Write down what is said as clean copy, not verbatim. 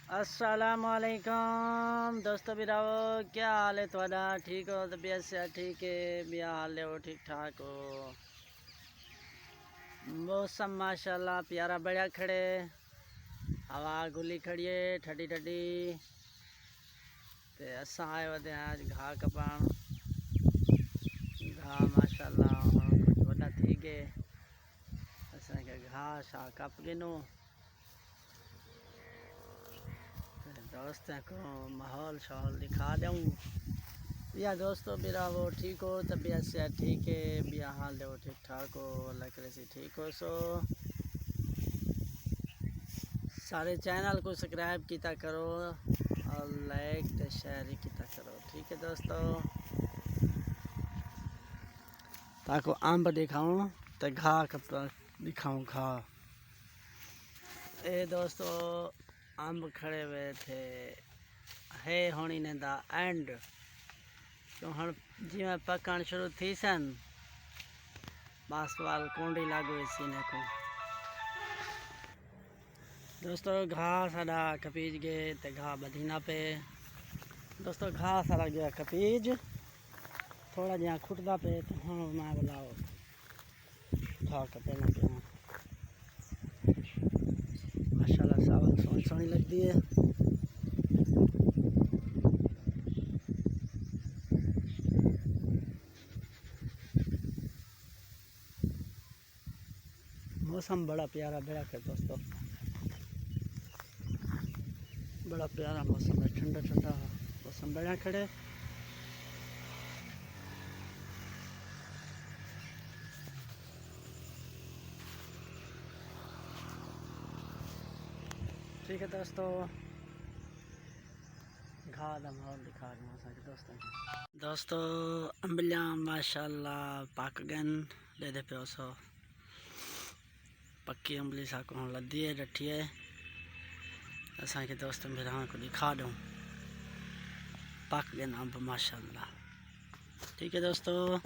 अस्सलामुअलैकुम दोस्तों बिरावो, क्या हाल है थोड़ा? ठीक हो? तबीयत से ठीक है? बिया हाल है वो ठीक ठाक हो? मौसम माशाल्लाह प्यारा बढ़िया खड़े, हवा गुली खड़ी है ठंडी ठंडी। ते असा आए वे आज घाह कपाण, घाह माशाल्लाह कुछ वॾा थी गए। असांखे घाह शा कप गिनो दोस्तों को माहौल शहौल दिखा दूँ। बिया दोस्तों मेरा वो ठीक हो, तबीयत से ठीक है, बिया हाल दे वो ठीक ठाक हो, अल्लाह करे से ठीक हो। सो सारे चैनल को सब्सक्राइब किया करो और लाइक तो शेयर किया करो, ठीक है दोस्तों। ताको आम दिखाऊँ तो घाह कब दिखाऊँ घाह। ए दोस्तों आम खड़े हुए थे है होनी ने दा एंड तो हम जिमें पकण शुरू थी सन बासवाल कोंडी लागू सीने को। दोस्तों घाह साड़ा कपीज गए तो घाह बधीना पे दोस्तों, घाह सारा गया कपीज थोड़ा जहाँ खुटदा पे तो हाँ मैं बुलाओ घाह कपे लगे माशाल्लाह सावल सोनी सोनी लगती है। मौसम बड़ा प्यारा बेड़ा कर दोस्तों, बड़ा प्यारा मौसम है, ठंडा ठंडा मौसम बढ़िया खड़े। ठीक है दोस्तों, घाह का माहौल दिखा दूँ दोस्तों। अम्बिलियाँ माशाल्लाह पक गन दे दे पे सो पक्की अम्बली साको हम लद्दी है डठी है असा के दोस्तों मेरा को दिखा दूँ पक गन अम्ब माशाल्लाह। ठीक है दोस्तों।